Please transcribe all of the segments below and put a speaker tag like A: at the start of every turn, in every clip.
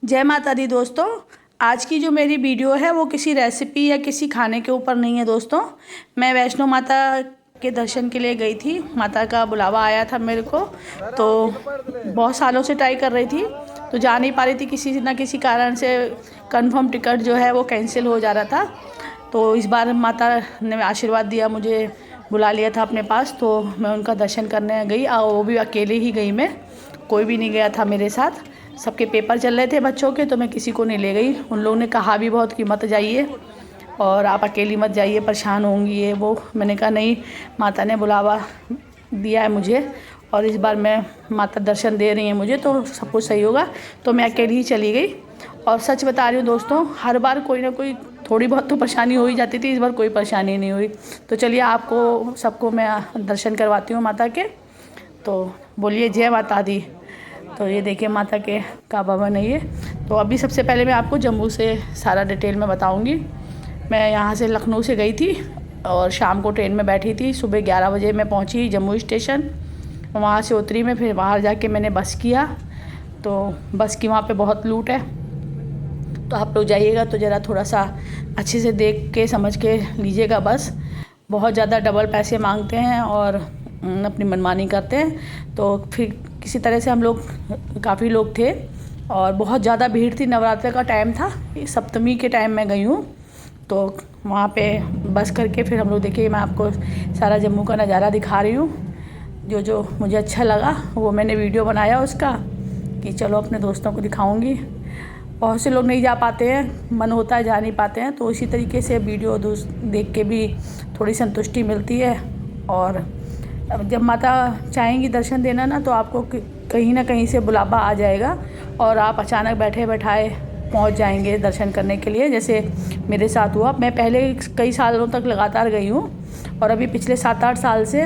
A: जय माता दी दोस्तों। आज की जो मेरी वीडियो है वो किसी रेसिपी या किसी खाने के ऊपर नहीं है दोस्तों। मैं वैष्णो माता के दर्शन के लिए गई थी। माता का बुलावा आया था मेरे को, तो बहुत सालों से ट्राई कर रही थी, तो जा नहीं पा रही थी। किसी ना किसी कारण से कंफर्म टिकट जो है वो कैंसिल हो जा रहा था। तो इस बार माता ने आशीर्वाद दिया, मुझे बुला लिया था अपने पास, तो मैं उनका दर्शन करने गई। और वो भी अकेले ही गई, मैं कोई भी नहीं गया था मेरे साथ। सबके पेपर चल रहे थे बच्चों के, तो मैं किसी को नहीं ले गई। उन लोगों ने कहा भी बहुत कि मत जाइए और आप अकेली मत जाइए, परेशान होंगी ये वो। मैंने कहा नहीं, माता ने बुलावा दिया है मुझे और इस बार मैं माता दर्शन दे रही हैं मुझे, तो सब कुछ सही होगा। तो मैं अकेली ही चली गई। और सच बता रही हूँ दोस्तों, हर बार कोई ना कोई थोड़ी बहुत तो परेशानी हो ही जाती थी, इस बार कोई परेशानी नहीं हुई। तो चलिए आपको सबको मैं दर्शन करवाती हूँ माता के। तो बोलिए जय माता दी। तो ये देखिए माता के का भवन है ये। तो अभी सबसे पहले मैं आपको जम्मू से सारा डिटेल में बताऊंगी। मैं यहाँ से लखनऊ से गई थी और शाम को ट्रेन में बैठी थी। सुबह 11 बजे मैं पहुँची जम्मू स्टेशन। वहाँ से उतरी मैं, फिर बाहर जाके मैंने बस किया। तो बस की वहाँ पे बहुत लूट है, तो आप लोग जाइएगा तो ज़रा थोड़ा सा अच्छे से देख के समझ के लीजिएगा। बस बहुत ज़्यादा डबल पैसे मांगते हैं और अपनी मनमानी करते हैं। तो फिर किसी तरह से हम लोग काफ़ी लोग थे और बहुत ज़्यादा भीड़ थी। नवरात्र का टाइम था, सप्तमी के टाइम में गई हूँ। तो वहाँ पे बस करके फिर हम लोग, देखिए मैं आपको सारा जम्मू का नज़ारा दिखा रही हूँ। जो जो मुझे अच्छा लगा वो मैंने वीडियो बनाया उसका, कि चलो अपने दोस्तों को दिखाऊंगी। बहुत से लोग नहीं जा पाते हैं, मन होता है जा नहीं पाते हैं, तो इसी तरीके से वीडियो देख के भी थोड़ी संतुष्टि मिलती है। और जब माता चाहेंगी दर्शन देना ना, तो आपको कहीं ना कहीं से बुलावा आ जाएगा और आप अचानक बैठे बैठाए पहुंच जाएंगे दर्शन करने के लिए। जैसे मेरे साथ हुआ। मैं पहले कई सालों तक लगातार गई हूँ और अभी पिछले 7-8 साल से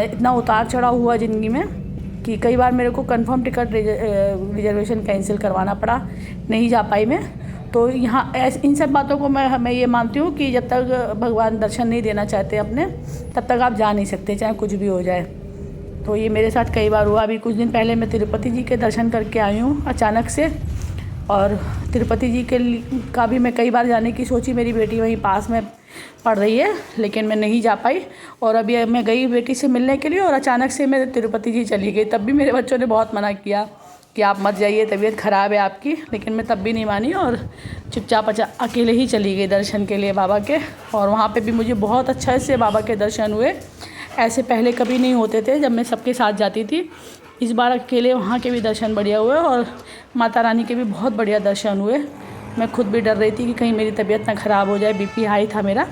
A: इतना उतार चढ़ाव हुआ ज़िंदगी में कि कई बार मेरे को कंफर्म टिकट रिजर्वेशन कैंसिल करवाना पड़ा, नहीं जा पाई मैं। तो यहाँ इन सब बातों को मैं ये मानती हूँ कि जब तक भगवान दर्शन नहीं देना चाहते अपने, तब तक आप जा नहीं सकते, चाहे कुछ भी हो जाए। तो ये मेरे साथ कई बार हुआ। अभी कुछ दिन पहले मैं तिरुपति जी के दर्शन करके आई हूँ अचानक से। और तिरुपति जी का भी मैं कई बार जाने की सोची, मेरी बेटी वहीं पास में पढ़ रही है, लेकिन मैं नहीं जा पाई। और अभी मैं गई बेटी से मिलने के लिए और अचानक से मैं तिरुपति जी चली गई। तब भी मेरे बच्चों ने बहुत मना किया कि आप मत जाइए, तबीयत ख़राब है आपकी, लेकिन मैं तब भी नहीं मानी और चुपचाप अकेले ही चली गई दर्शन के लिए बाबा के। और वहाँ पे भी मुझे बहुत अच्छा से बाबा के दर्शन हुए। ऐसे पहले कभी नहीं होते थे जब मैं सबके साथ जाती थी। इस बार अकेले वहाँ के भी दर्शन बढ़िया हुए और माता रानी के भी बहुत बढ़िया दर्शन हुए। मैं खुद भी डर रही थी कि कहीं मेरी तबीयत ना ख़राब हो जाए, बीपी हाई था मेरा,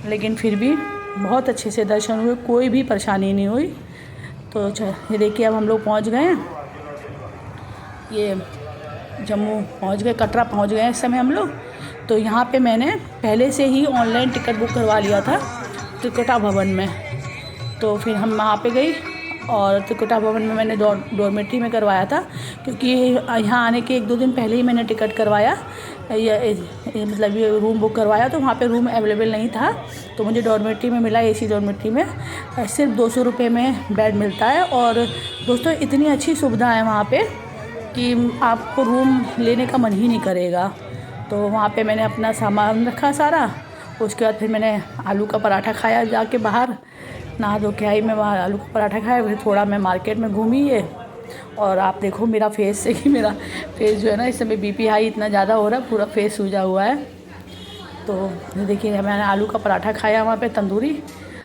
A: लेकिन फिर भी बहुत अच्छे से दर्शन हुए, कोई भी परेशानी नहीं हुई। तो ये देखिए अब हम लोग पहुँच गए हैं, ये जम्मू पहुँच गए, कटरा पहुँच गए इस समय हम लोग। तो यहाँ पे मैंने पहले से ही ऑनलाइन टिकट बुक करवा लिया था त्रिकुटा भवन में। तो फिर हम वहाँ पे गई और त्रिकुटा भवन में मैंने डॉर्मेट्री में करवाया था, क्योंकि यहाँ आने के 1-2 दिन पहले ही मैंने टिकट करवाया, मतलब ये रूम बुक करवाया। तो वहाँ पे रूम अवेलेबल नहीं था, तो मुझे डॉर्मेट्री में मिला। एसी डॉर्मेट्री में सिर्फ 200 रुपये में बेड मिलता है। और दोस्तों इतनी अच्छी सुविधा है वहाँ पे कि आपको रूम लेने का मन ही नहीं करेगा। तो वहाँ पे मैंने अपना सामान रखा सारा। उसके बाद फिर मैंने आलू का पराठा खाया जाके बाहर, नहा धो के आई मैं, वहाँ आलू का पराठा खाया। फिर थोड़ा मैं मार्केट में घूमी ये। और आप देखो मेरा फेस से कि मेरा फेस जो है ना, इस समय बीपी हाई इतना ज़्यादा हो रहा है, पूरा फेस सूजा हुआ है। तो देखिए मैंने आलू का पराठा खाया वहाँ पे तंदूरी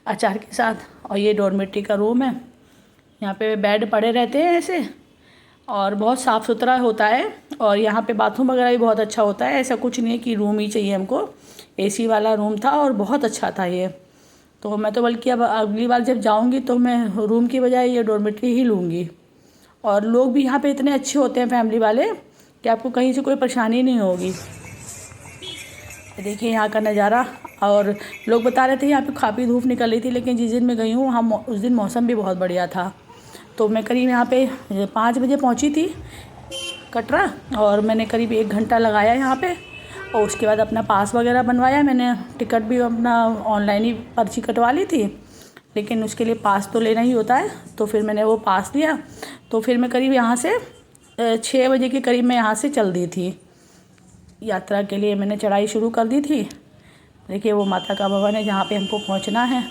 A: अचार के साथ। और ये डॉर्मेट्री का रूम है, यहाँ पे बेड पड़े रहते हैं ऐसे, और बहुत साफ़ सुथरा होता है। और यहाँ पे बाथरूम वगैरह भी बहुत अच्छा होता है। ऐसा कुछ नहीं है कि रूम ही चाहिए हमको, एसी वाला रूम था और बहुत अच्छा था ये। तो मैं तो बल्कि अब अगली बार जब जाऊँगी तो मैं रूम की बजाय ये डॉर्मेट्री ही लूँगी। और लोग भी यहाँ पे इतने अच्छे होते हैं फैमिली वाले कि आपको कहीं से कोई परेशानी नहीं होगी। देखिए यहाँ का नज़ारा। और लोग बता रहे थे यहाँ पे काफ़ी धूप निकल रही थी, लेकिन जिस दिन मैं गई हूँ वहाँ उस दिन मौसम भी बहुत बढ़िया था। तो मैं करीब यहाँ पे 5 बजे पहुँची थी कटरा, और मैंने करीब 1 घंटा लगाया यहाँ पे। और उसके बाद अपना पास वगैरह बनवाया मैंने। टिकट भी अपना ऑनलाइन ही पर्ची कटवा ली थी, लेकिन उसके लिए पास तो लेना ही होता है। तो फिर मैंने वो पास लिया। तो फिर मैं करीब यहाँ से 6 बजे के करीब मैं यहाँ से चल दी थी यात्रा के लिए। मैंने चढ़ाई शुरू कर दी थी। देखिए वो माता का भवन है जहाँ पे हमको पहुँचना है।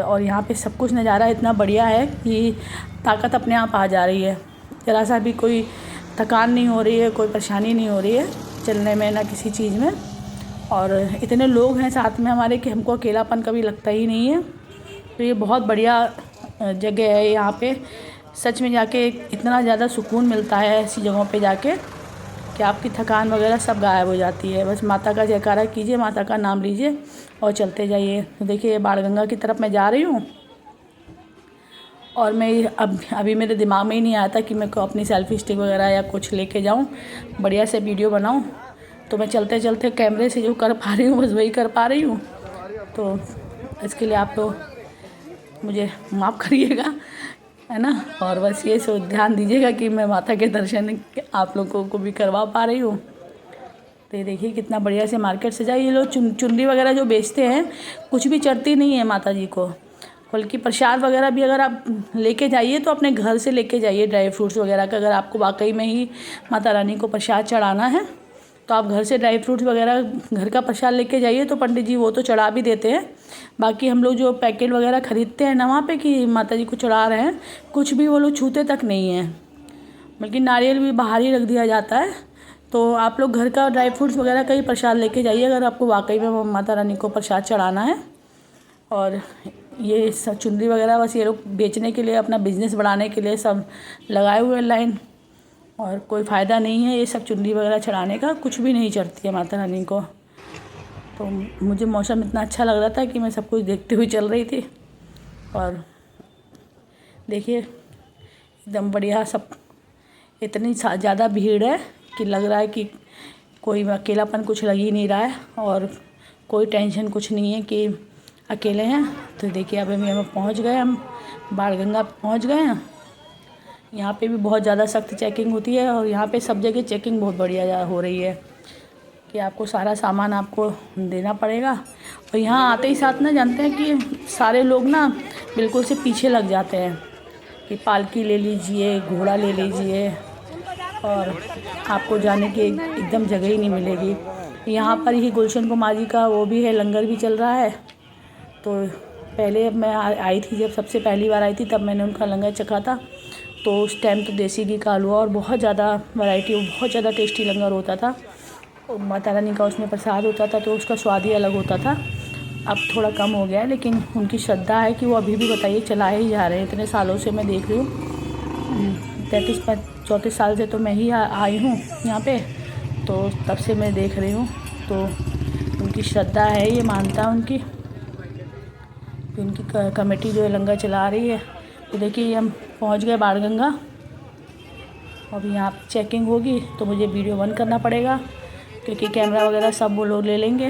A: और यहाँ पे सब कुछ नज़ारा इतना बढ़िया है कि ताकत अपने आप आ जा रही है। ज़रा सा भी कोई थकान नहीं हो रही है, कोई परेशानी नहीं हो रही है चलने में ना किसी चीज़ में। और इतने लोग हैं साथ में हमारे कि हमको अकेलापन कभी लगता ही नहीं है। तो ये बहुत बढ़िया जगह है। यहाँ पे सच में जाके इतना ज़्यादा सुकून मिलता है ऐसी जगहों पे जाके कि आपकी थकान वगैरह सब गायब हो जाती है। बस माता का जयकारा कीजिए, माता का नाम लीजिए और चलते जाइए। तो देखिए बाणगंगा की तरफ मैं जा रही हूँ। और मैं अभी मेरे दिमाग में ही नहीं आया था कि मैं को अपनी सेल्फी स्टिक वगैरह या कुछ लेके जाऊँ, बढ़िया से वीडियो बनाऊँ। तो मैं चलते चलते कैमरे से जो कर पा रही हूँ बस वही कर पा रही हूँ। तो इसके लिए आप लोग मुझे माफ़ करिएगा, है ना। और बस ये ध्यान दीजिएगा कि मैं माता के दर्शन आप लोगों को भी करवा पा रही हूँ। तो ये देखिए कितना बढ़िया से मार्केट सजा। ये लोग चुनरी वगैरह जो बेचते हैं कुछ भी चढ़ती नहीं है माता जी को, बल्कि प्रसाद वगैरह भी अगर आप लेके जाइए तो अपने घर से लेके जाइए ड्राई फ्रूट्स वगैरह का। अगर आपको वाकई में ही माता रानी को प्रसाद चढ़ाना है तो आप घर से ड्राई फ्रूट्स वगैरह घर का प्रसाद लेके जाइए तो पंडित जी वो तो चढ़ा भी देते हैं। बाकी हम लोग जो पैकेट वगैरह ख़रीदते हैं ना वहाँ पे कि माता जी को चढ़ा रहे हैं, कुछ भी वो लोग छूते तक नहीं है, बल्कि नारियल भी बाहर ही रख दिया जाता है। तो आप लोग घर का ड्राई फ्रूट्स वगैरह का ही प्रसाद लेके जाइए अगर आपको वाकई में माता रानी को प्रसाद चढ़ाना है। और ये सब चुनरी वगैरह बस ये लोग बेचने के लिए, अपना बिज़नेस बढ़ाने के लिए सब लगाए हुए लाइन, और कोई फ़ायदा नहीं है ये सब चुनरी वगैरह चढ़ाने का। कुछ भी नहीं चढ़ती है माता रानी को। तो मुझे मौसम इतना अच्छा लग रहा था कि मैं सब कुछ देखते हुए चल रही थी। और देखिए एकदम बढ़िया सब, इतनी ज़्यादा भीड़ है कि लग रहा है कि कोई अकेलापन कुछ लग ही नहीं रहा है और कोई टेंशन कुछ नहीं है कि अकेले हैं। तो देखिए अब हम पहुंच गए, हम बाणगंगा पहुंच गए हैं। यहाँ पे भी बहुत ज़्यादा सख्त चेकिंग होती है और यहाँ पे सब जगह चेकिंग बहुत बढ़िया हो रही है कि आपको सारा सामान आपको देना पड़ेगा। और यहाँ आते ही साथ ना जानते हैं कि सारे लोग ना बिल्कुल से पीछे लग जाते हैं कि पालकी ले लीजिए, घोड़ा ले लीजिए, और आपको जाने की एकदम जगह ही नहीं मिलेगी। यहाँ पर ही गुलशन कुमार जी का वो भी है, लंगर भी चल रहा है। तो पहले मैं आई थी, जब सबसे पहली बार आई थी तब मैंने उनका लंगर चखा था। तो उस टाइम तो देसी घी का हलवा और बहुत ज़्यादा वैरायटी, बहुत ज़्यादा टेस्टी लंगर होता था। और माता रानी का उसमें प्रसाद होता था तो उसका स्वाद ही अलग होता था। अब थोड़ा कम हो गया है, लेकिन उनकी श्रद्धा है कि वो अभी भी बताइए चलाए ही जा रहे हैं। इतने सालों से मैं देख रही हूँ, 34 साल से तो मैं ही आई हूँ यहाँ पे, तो तब से मैं देख रही हूँ। तो उनकी श्रद्धा है, ये मानता उनकी कमेटी जो है लंगर चला रही है। तो देखिए हम पहुंच गए बाणगंगा। अभी यहाँ चेकिंग होगी तो मुझे वीडियो बंद करना पड़ेगा क्योंकि कैमरा वगैरह सब वो लोग ले लेंगे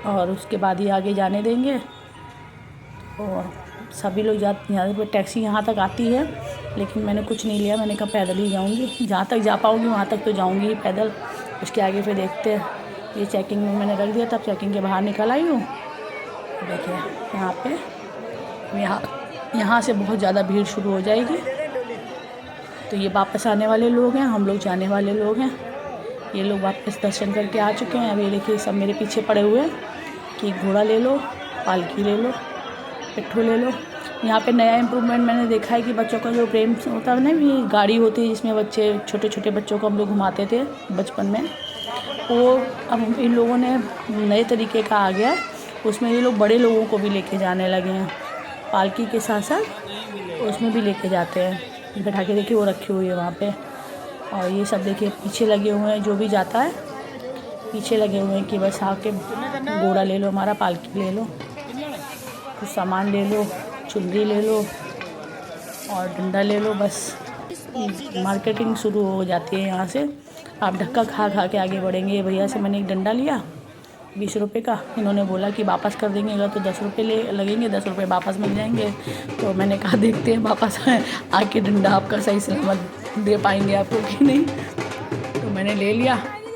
A: और उसके बाद ही आगे जाने देंगे। और सभी लोग यहाँ पर टैक्सी यहाँ तक आती है, लेकिन मैंने कुछ नहीं लिया। मैंने कहा पैदल ही जाऊँगी, जहाँ तक जा पाऊँगी वहाँ तक तो जाऊँगी पैदल, उसके आगे फिर देखते हैं। ये चेकिंग में मैंने रख दिया, तब चेकिंग के बाहर निकल आई हूँ। देखिए यहाँ पे यहाँ से बहुत ज़्यादा भीड़ शुरू हो जाएगी। तो ये वापस आने वाले लोग हैं, हम लोग जाने वाले लोग हैं। ये लोग वापस दर्शन करके आ चुके हैं। अब ये देखिए सब मेरे पीछे पड़े हुए हैं कि घोड़ा ले लो, पालकी ले लो, पिट्ठू ले लो। यहाँ पे नया इम्प्रूवमेंट मैंने देखा है कि बच्चों का जो प्रेम होता है ना, ये गाड़ी होती है जिसमें बच्चे, छोटे छोटे बच्चों को हम लोग घुमाते थे बचपन में, वो अब इन लोगों ने नए तरीके का आ गया है। उसमें ये लोग बड़े लोगों को भी लेके जाने लगे हैं, पालकी के साथ साथ उसमें भी लेके जाते हैं बैठा के। देखिए वो रखी हुई है वहाँ पे। और ये सब देखिए पीछे लगे हुए हैं, जो भी जाता है पीछे लगे हुए हैं कि बस आके घोड़ा ले लो हमारा, पालकी ले लो, कुछ सामान ले लो, चुनरी ले लो और डंडा ले लो। बस मार्केटिंग शुरू हो जाती है यहाँ से। आप धक्का खा खा के आगे बढ़ेंगे। भैया से मैंने एक डंडा लिया 20 रुपये का, इन्होंने बोला कि वापस कर देंगे अगर तो 10 रुपये लगेंगे, 10 रुपये वापस मिल जाएंगे। तो मैंने कहा देखते हैं वापस आके डंडा आपका सही सलामत दे पाएंगे आपको कि नहीं। तो मैंने ले लिया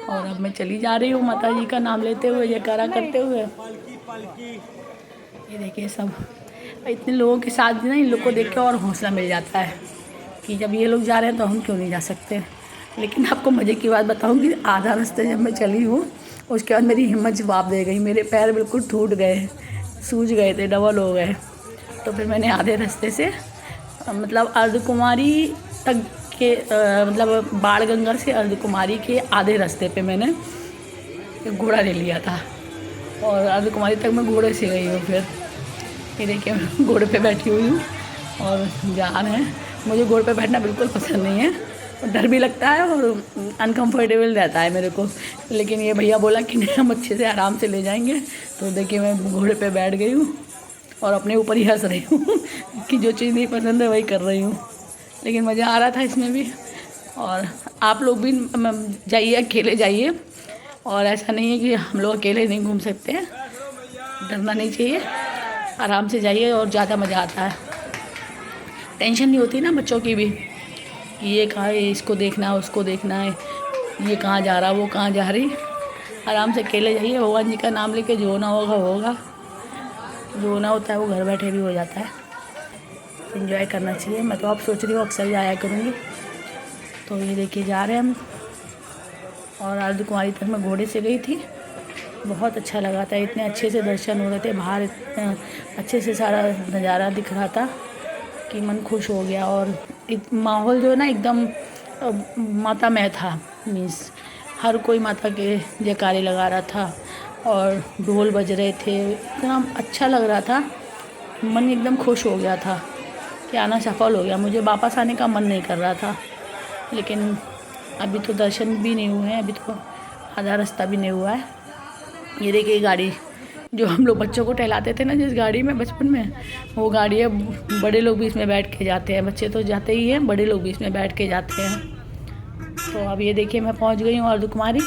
A: और अब मैं चली जा रही हूँ माता जी का नाम लेते हुए, जयकारा करते हुए। ये देखिए सब इतने लोगों के साथ ना, इन लोग को देख के और हौसला मिल जाता है कि जब ये लोग जा रहे हैं तो हम क्यों नहीं जा सकते। लेकिन आपको मज़े की बात बताऊँगी, आधा रास्ते जब मैं चली हूँ उसके बाद मेरी हिम्मत जवाब दे गई, मेरे पैर बिल्कुल टूट गए, सूज गए थे, डबल हो गए। तो फिर मैंने आधे रास्ते से मतलब अर्धकुमारी तक के मतलब बाण गंगा से अर्धकुमारी के आधे रास्ते पे मैंने घोड़ा ले लिया था और अर्धकुमारी तक मैं घोड़े से गई हूँ। फिर ये देखिए मैं घोड़े पे बैठी हुई हूँ और जा रहे हैं। मुझे घोड़े पे बैठना बिल्कुल पसंद नहीं है, डर भी लगता है और अनकंफर्टेबल रहता है मेरे को। लेकिन ये भैया बोला कि नहीं हम अच्छे से आराम से ले जाएंगे, तो देखिए मैं घोड़े पे बैठ गई हूँ और अपने ऊपर ही हंस रही हूँ कि जो चीज़ नहीं पसंद है वही कर रही हूँ। लेकिन मज़ा आ रहा था इसमें भी। और आप लोग भी जाइए, अकेले जाइए, और ऐसा नहीं है कि हम लोग अकेले नहीं घूम सकते हैं, डरना नहीं चाहिए, आराम से जाइए और ज़्यादा मज़ा आता है। टेंशन नहीं होती ना बच्चों की भी कि ये कहाँ है, इसको देखना है, उसको देखना है, ये कहाँ जा रहा, वो कहाँ जा रही। आराम से अकेले जाइए, भगवान जी का नाम लेके जो होना होगा होगा, जो होना होता है वो घर बैठे भी हो जाता है। एंजॉय करना चाहिए। मैं तो अब सोच रही हूँ अक्सर जाया करूँगी। तो ये देखिए जा रहे हैं हम, और अर्धकुमारी तक मैं घोड़े से गई थी, बहुत अच्छा लगा था, इतने अच्छे से दर्शन हो रहे थे, बाहर इतने अच्छे से सारा नज़ारा दिख रहा था कि मन खुश हो गया। और माहौल जो है ना एकदम मातामय था, मीन्स हर कोई माता के जयकारे लगा रहा था और ढोल बज रहे थे, इतना अच्छा लग रहा था, मन एकदम खुश हो गया था कि आना सफल हो गया। मुझे वापस आने का मन नहीं कर रहा था, लेकिन अभी तो दर्शन भी नहीं हुए हैं, अभी तो आधा रास्ता भी नहीं हुआ है। ये देखिए गाड़ी जो हम लोग बच्चों को टहलाते थे ना जिस गाड़ी में बचपन में, वो गाड़ी है, बड़े लोग भी इसमें बैठ के जाते हैं, बच्चे तो जाते ही हैं, बड़े लोग भी इसमें बैठ के जाते हैं। तो अब ये देखिए मैं पहुंच गई हूँ अर्धकुमारी,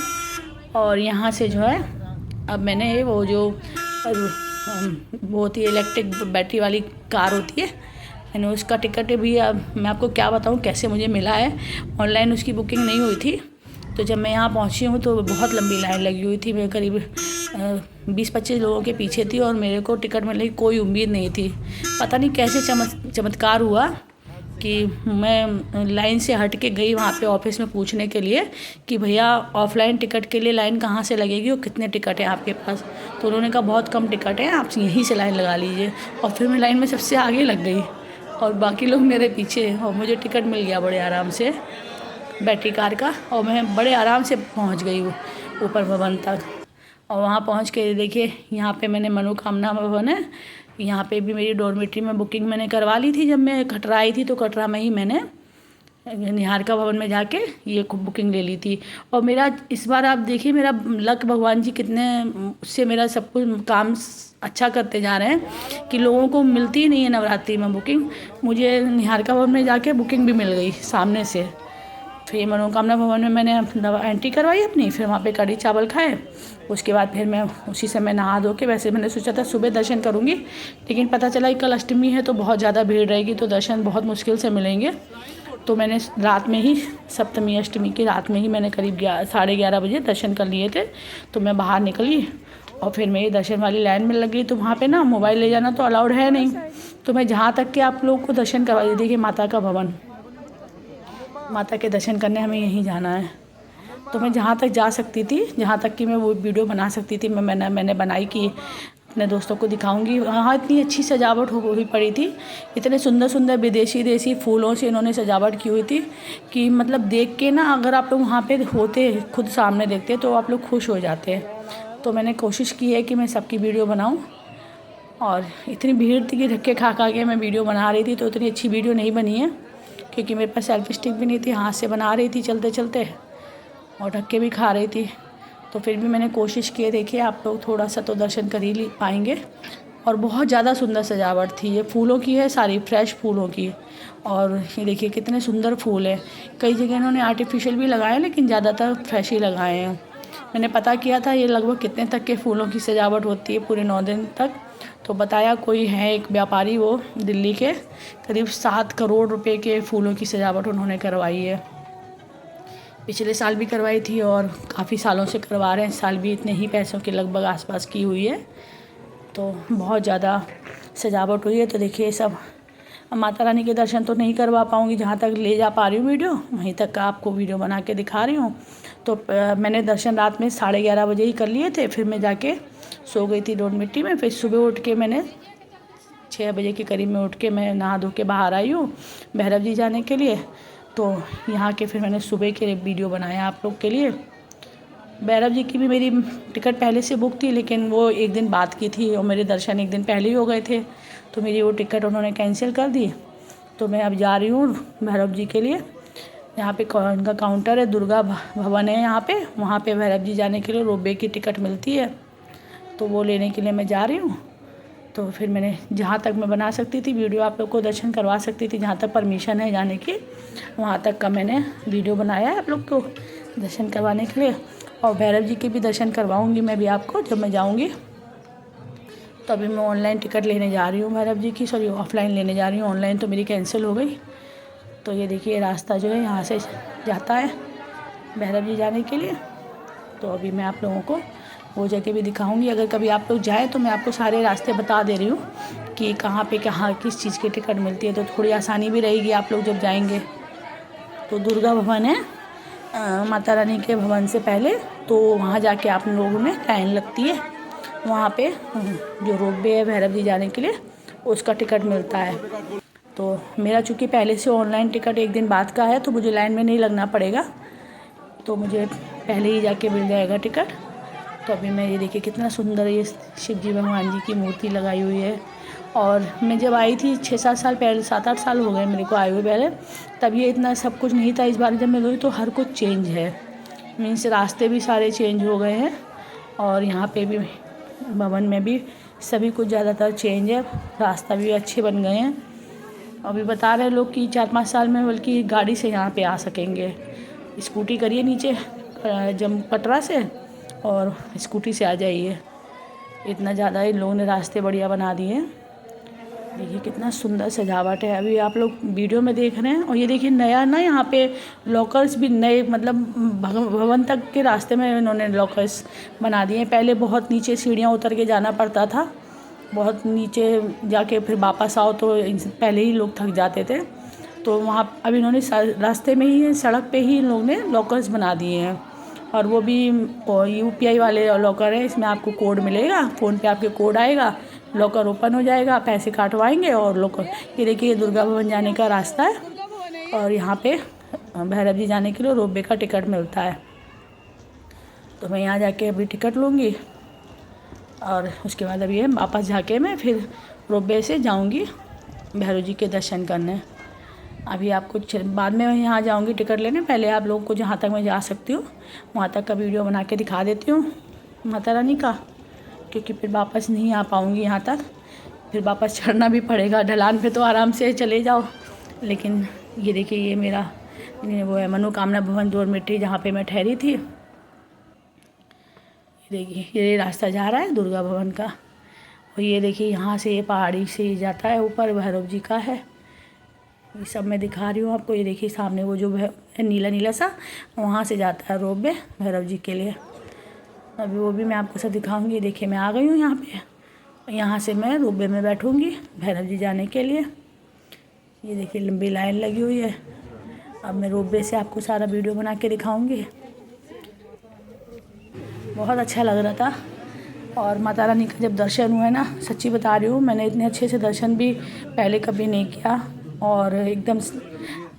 A: और यहाँ से जो है अब मैंने वो जो बहुत ही इलेक्ट्रिक बैटरी वाली कार होती है, मैंने उसका टिकट भी, अब मैं आपको क्या बताऊँ कैसे मुझे मिला है, ऑनलाइन उसकी बुकिंग नहीं हुई थी। तो जब मैं यहाँ पहुँची हूँ तो बहुत लंबी लाइन लगी हुई थी, मैं करीब 20-25 लोगों के पीछे थी और मेरे को टिकट मिलने की कोई उम्मीद नहीं थी। पता नहीं कैसे चमत्कार हुआ कि मैं लाइन से हट के गई वहाँ पे ऑफिस में पूछने के लिए कि भैया ऑफलाइन टिकट के लिए लाइन कहाँ से लगेगी और कितने टिकट हैं आपके पास। तो उन्होंने कहा बहुत कम टिकट है, आप यहीं से लाइन लगा लीजिए। और फिर मैं लाइन में सबसे आगे लग गई और बाकी लोग मेरे पीछे, और मुझे टिकट मिल गया बड़े आराम से बैटरी कार का, और मैं बड़े आराम से पहुंच गई ऊपर भवन तक। और वहाँ पहुंच के देखिए यहाँ पे मैंने मनोकामना भवन है, यहाँ पे भी मेरी डॉर्मेट्री में बुकिंग मैंने करवा ली थी। जब मैं कटरा आई थी तो कटरा में ही मैंने निहारिका भवन में जाके ये बुकिंग ले ली थी। और मेरा इस बार आप देखिए मेरा लक, भगवान जी कितने उससे मेरा सब कुछ काम अच्छा करते जा रहे हैं कि लोगों को मिलती ही नहीं है नवरात्रि में बुकिंग। मुझे निहारिका भवन में जाके बुकिंग भी मिल गई सामने से। फिर मनोकामना भवन में मैंने दवा एंट्री करवाई अपनी, फिर वहाँ पे कढ़ी चावल खाए। उसके बाद फिर मैं उसी समय नहा धो के, वैसे मैंने सोचा था सुबह दर्शन करूँगी, लेकिन पता चला कि कल अष्टमी है तो बहुत ज़्यादा भीड़ रहेगी, तो दर्शन बहुत मुश्किल से मिलेंगे। तो मैंने रात में ही, सप्तमी अष्टमी की रात में ही मैंने करीब 11:30 बजे दर्शन कर लिए थे। तो मैं बाहर निकली और फिर मेरी दर्शन वाली लाइन में लग गई। तो वहाँ पे ना मोबाइल ले जाना तो अलाउड है नहीं, तो मैं जहाँ तक कि आप लोगों को दर्शन करवा दी। देखिए माता का भवन, माता के दर्शन करने हमें यहीं जाना है। तो मैं जहाँ तक जा सकती थी, जहाँ तक कि मैं वो वीडियो बना सकती थी, मैंने बनाई कि अपने दोस्तों को दिखाऊंगी। वहाँ इतनी अच्छी सजावट हुई पड़ी थी, इतने सुंदर सुंदर विदेशी फूलों से इन्होंने सजावट की हुई थी कि मतलब देख के ना, अगर आप लोग वहाँ पे होते, खुद सामने देखते, तो आप लोग खुश हो जाते। तो मैंने कोशिश की है कि मैं सबकी वीडियो बनाऊँ, और इतनी भीड़ थी कि धक्के खा के मैं वीडियो बना रही थी, तो इतनी अच्छी वीडियो नहीं बनी है क्योंकि मेरे पास सेल्फी स्टिक भी नहीं थी, हाथ से बना रही थी चलते चलते, और धक्के भी खा रही थी। तो फिर भी मैंने कोशिश की। देखिए आप लोग थोड़ा सा तो दर्शन कर ही पाएंगे। और बहुत ज़्यादा सुंदर सजावट थी, ये फूलों की है, सारी फ्रेश फूलों की। और ये देखिए कितने सुंदर फूल है, कई जगह इन्होंने आर्टिफिशियल भी लगाए, लेकिन ज़्यादातर फ्रेश ही लगाए हैं। मैंने पता किया था ये लगभग कितने तक के फूलों की सजावट होती है पूरे 9 दिन तक। तो बताया कोई है एक व्यापारी, वो दिल्ली के, करीब 7 करोड़ रुपए के फूलों की सजावट उन्होंने करवाई है। पिछले साल भी करवाई थी और काफ़ी सालों से करवा रहे हैं, इस साल भी इतने ही पैसों के लगभग आसपास की हुई है। तो बहुत ज़्यादा सजावट हुई है। तो देखिए सब माता रानी के दर्शन तो नहीं करवा पाऊँगी, जहाँ तक ले जा पा रही हूँ वीडियो वहीं तक का आपको वीडियो बना के दिखा रही हूँ। तो मैंने दर्शन रात में 11:30 बजे ही कर लिए थे। फिर मैं जाके सो गई थी रोड मिट्टी में। फिर सुबह उठ के मैंने 6 बजे के करीब में उठ के मैं नहा धो के बाहर आई हूँ भैरव जी जाने के लिए। तो यहाँ के फिर मैंने सुबह के वीडियो बनाया आप लोग के लिए। भैरव जी की भी मेरी टिकट पहले से बुक थी, लेकिन वो एक दिन बाद की थी और मेरे दर्शन एक दिन पहले ही हो गए थे, तो मेरी वो टिकट उन्होंने कैंसिल कर दी। तो मैं अब जा रही हूँ भैरव जी के लिए। यहाँ पे उनका काउंटर है, दुर्गा भवन है यहाँ पे, वहाँ पे भैरव जी जाने के लिए रोपवे की टिकट मिलती है, तो वो लेने के लिए मैं जा रही हूँ। तो फिर मैंने जहाँ तक मैं बना सकती थी वीडियो, आप लोग को दर्शन करवा सकती थी, जहाँ तक परमिशन है जाने की वहाँ तक का मैंने वीडियो बनाया है आप लोग को दर्शन करवाने के लिए। और भैरव जी के भी दर्शन करवाऊँगी मैं भी आपको जब मैं जाऊँगी। तो अभी मैं ऑनलाइन टिकट लेने जा रही हूँ भैरव जी की, सॉरी ऑफ़लाइन लेने जा रही हूँ, ऑनलाइन तो मेरी कैंसिल हो गई। तो ये देखिए रास्ता जो है यहाँ से जाता है भैरव जी जाने के लिए। तो अभी मैं आप लोगों को वो जगह भी दिखाऊंगी। अगर कभी आप लोग जाएँ तो मैं आपको सारे रास्ते बता दे रही हूँ कि कहाँ पे कहाँ किस चीज़ की टिकट मिलती है, तो थोड़ी आसानी भी रहेगी आप लोग जब जाएंगे। तो दुर्गा भवन है माता रानी के भवन से पहले, तो वहाँ जाके आप लोगों में लाइन लगती है। वहाँ पे जो रोपवे है भैरव जी जाने के लिए उसका टिकट मिलता है। तो मेरा चूँकि पहले से ऑनलाइन टिकट एक दिन बाद का है, तो मुझे लाइन में नहीं लगना पड़ेगा, तो मुझे पहले ही जाके मिल जाएगा टिकट। तो अभी मैं ये देखिए कितना सुंदर ये शिव जी भगवान जी की मूर्ति लगाई हुई है। और मैं जब आई थी 6-7 साल पहले, 7-8 साल हो गए मेरे को आए हुए पहले, तब ये इतना सब कुछ नहीं था। इस बार जब मैं गई तो हर कुछ चेंज है, मीन्स रास्ते भी सारे चेंज हो गए हैं और यहाँ पे भी भवन में भी सभी कुछ ज़्यादातर चेंज है, रास्ता भी अच्छे बन गए हैं। अभी बता रहे लोग कि 4-5 साल में बल्कि गाड़ी से यहाँ पे आ सकेंगे। स्कूटी करिए नीचे जम कटरा से और स्कूटी से आ जाइए, इतना ज़्यादा इन लोगों ने रास्ते बढ़िया बना दिए हैं। देखिए कितना सुंदर सजावट है, अभी आप लोग वीडियो में देख रहे हैं। और ये देखिए नया ना यहाँ पे लॉकर्स भी नए, मतलब भवन तक के रास्ते में इन्होंने लॉकर्स बना दिए हैं। पहले बहुत नीचे सीढ़ियाँ उतर के जाना पड़ता था, बहुत नीचे जाके फिर वापस आओ तो पहले ही लोग थक जाते थे। तो वहाँ अब इन्होंने रास्ते में ही, सड़क पे ही इन लोगों ने लॉकर्स बना दिए हैं। और वो भी UPI वाले लॉकर है, इसमें आपको कोड मिलेगा, फ़ोन पे आपके कोड आएगा, लॉकर ओपन हो जाएगा, पैसे काटवाएंगे और लॉकर। ये देखिए ये दुर्गा भवन जाने का रास्ता है और यहाँ पे भैरव जी जाने के लिए रोपवे का टिकट मिलता है। तो मैं यहाँ जाके अभी टिकट लूँगी और उसके बाद अभी वापस जाके मैं फिर रोपवे से जाऊँगी भैरव जी के दर्शन करने। अभी आपको बाद में मैं यहाँ जाऊँगी टिकट लेने, पहले आप लोगों को जहाँ तक मैं जा सकती हूँ वहाँ तक का वीडियो बना के दिखा देती हूँ माता रानी का, क्योंकि फिर वापस नहीं आ पाऊँगी यहाँ तक, फिर वापस चढ़ना भी पड़ेगा। ढलान पे तो आराम से चले जाओ, लेकिन ये देखिए ये मेरा वो है मनोकामना भवन डोरमेट्री जहाँ पे मैं ठहरी थी। देखिए ये रास्ता जा रहा है दुर्गा भवन का, और ये देखिए यहाँ से ये पहाड़ी से जाता है ऊपर, भैरव जी का है। ये सब मैं दिखा रही हूँ आपको। ये देखिए सामने वो जो है नीला नीला सा, वहाँ से जाता है रोपवे भैरव जी के लिए। अभी वो भी मैं आपको सब दिखाऊंगी। देखिए मैं आ गई हूँ यहाँ पे, यहाँ से मैं रोपवे में बैठूँगी भैरव जी जाने के लिए। ये देखिए लंबी लाइन लगी हुई है। अब मैं रोपवे से आपको सारा वीडियो बना के दिखाऊँगी। बहुत अच्छा लग रहा था और माता रानी का जब दर्शन हुए ना, सच्ची बता रही हूँ, मैंने इतने अच्छे से दर्शन भी पहले कभी नहीं किया। और एकदम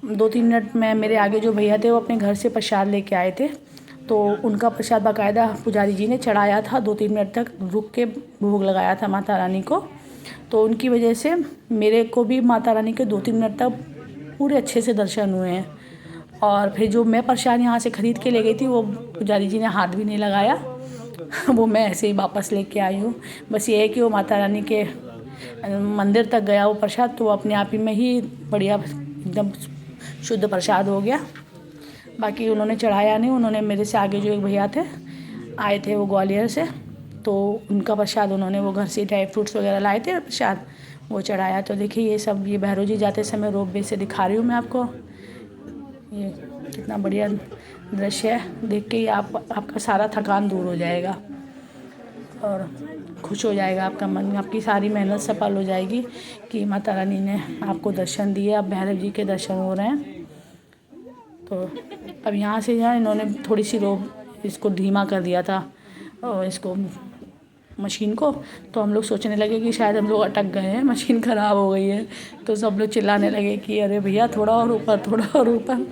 A: 2-3 मिनट में मेरे आगे जो भैया थे वो अपने घर से प्रसाद लेके आए थे, तो उनका प्रसाद बाकायदा पुजारी जी ने चढ़ाया था। 2-3 मिनट तक रुक के भोग लगाया था माता रानी को, तो उनकी वजह से मेरे को भी माता रानी के 2-3 मिनट तक पूरे अच्छे से दर्शन हुए हैं। और फिर जो मैं प्रसाद यहाँ से ख़रीद के ले गई थी वो पुजारी जी ने हाथ भी नहीं लगाया वो मैं ऐसे ही वापस लेके आई हूँ। बस ये है कि वो माता रानी के मंदिर तक गया वो प्रसाद, तो वो अपने आप ही में ही बढ़िया एकदम शुद्ध प्रसाद हो गया। बाकी उन्होंने चढ़ाया नहीं, उन्होंने मेरे से आगे जो एक भैया थे आए थे वो ग्वालियर से, तो उनका प्रसाद उन्होंने वो घर से ड्राई फ्रूट्स वगैरह लाए थे प्रसाद, वो चढ़ाया। तो देखिए ये सब ये भैरव जी जाते समय रोपवे से दिखा रही हूँ मैं आपको। ये कितना बढ़िया दृश्य है, देख के ही आपका सारा थकान दूर हो जाएगा। और खुश हो जाएगा आपका मन, आपकी सारी मेहनत सफल हो जाएगी कि माता रानी ने आपको दर्शन दिए। अब भैरव जी के दर्शन हो रहे हैं। तो अब यहाँ से जो है इन्होंने थोड़ी सी इसको धीमा कर दिया था और इसको मशीन को, तो हम लोग सोचने लगे कि शायद हम लोग अटक गए हैं, मशीन ख़राब हो गई है। तो सब लोग चिल्लाने लगे कि अरे भैया थोड़ा और ऊपर, थोड़ा और ऊपर।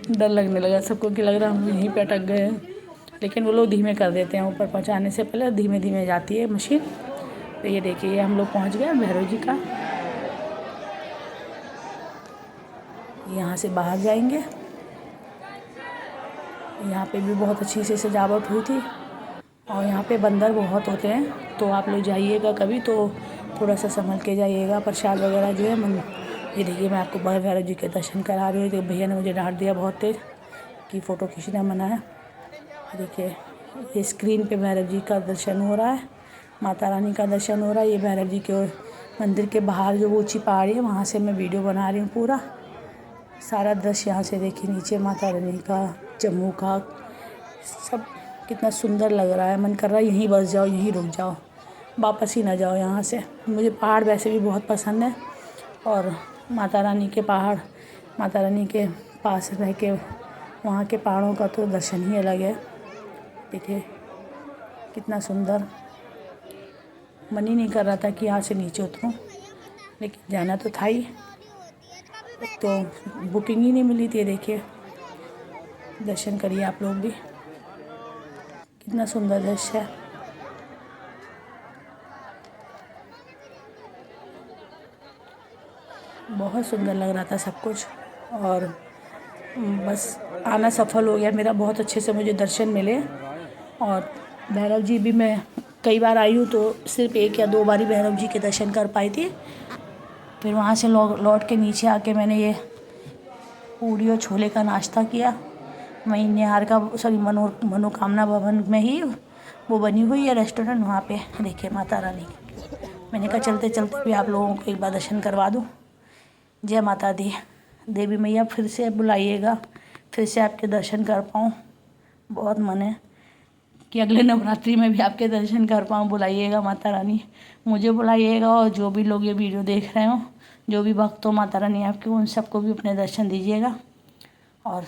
A: डर लगने लगा सबको कि लग रहा हम यहीं पे अटक गए हैं। लेकिन वो लोग धीमे कर देते हैं, ऊपर पहुंचाने से पहले धीमे धीमे जाती है मशीन। तो ये देखिए हम लोग पहुंच गए भैरव जी का। यहाँ से बाहर जाएंगे। यहाँ पे भी बहुत अच्छी से सजावट हुई थी और यहाँ पे बंदर बहुत होते हैं, तो आप लोग जाइएगा कभी तो थोड़ा सा संभल के जाइएगा। प्रसाद वगैरह जो है ये देखिए, मैं आपको भैरव जी के दर्शन करा रही हूँ। तो भैया ने मुझे डांट दिया बहुत तेज़ कि फ़ोटो खींचना मना है। देखिए ये स्क्रीन पे भैरव जी का दर्शन हो रहा है, माता रानी का दर्शन हो रहा है। ये भैरव जी के मंदिर के बाहर जो ऊँची पहाड़ी है वहाँ से मैं वीडियो बना रही हूँ। पूरा सारा दृश्य यहाँ से देखिए, नीचे माता रानी का, जम्मू का, सब कितना सुंदर लग रहा है। मन कर रहा है यहीं बस जाओ, यहीं रुक जाओ, वापस ही ना जाओ यहाँ से। मुझे पहाड़ वैसे भी बहुत पसंद है और माता रानी के पहाड़, माता रानी के पास रह के वहाँ के पहाड़ों का तो दर्शन ही अलग है। देखिए कितना सुंदर। मन ही नहीं कर रहा था कि यहाँ से नीचे उतरूँ, लेकिन जाना तो था ही। तो बुकिंग ही नहीं मिली थी। देखिए दर्शन करिए आप लोग भी, कितना सुंदर दृश्य है। बहुत सुंदर लग रहा था सब कुछ और बस आना सफल हो गया मेरा। बहुत अच्छे से मुझे दर्शन मिले और भैरव जी भी मैं कई बार आई हूँ, तो सिर्फ 1 या 2 बार ही भैरव जी के दर्शन कर पाई थी। फिर वहाँ से लौट के नीचे आके मैंने ये पूड़ी और छोले का नाश्ता किया। वहीं निहार का मनोकामना भवन में ही वो बनी हुई है रेस्टोरेंट, वहाँ पे देखिए माता रानी। मैंने कहा चलते चलते भी आप लोगों को एक बार दर्शन करवा दूँ। जय माता दी। देवी मैया फिर से बुलाइएगा, फिर से आपके दर्शन कर पाऊँ। बहुत मन है कि अगले नवरात्रि में भी आपके दर्शन कर पाऊँ। बुलाइएगा माता रानी, मुझे बुलाइएगा और जो भी लोग ये वीडियो देख रहे हो, जो भी भक्त हो माता रानी आपके, उन सबको भी अपने दर्शन दीजिएगा। और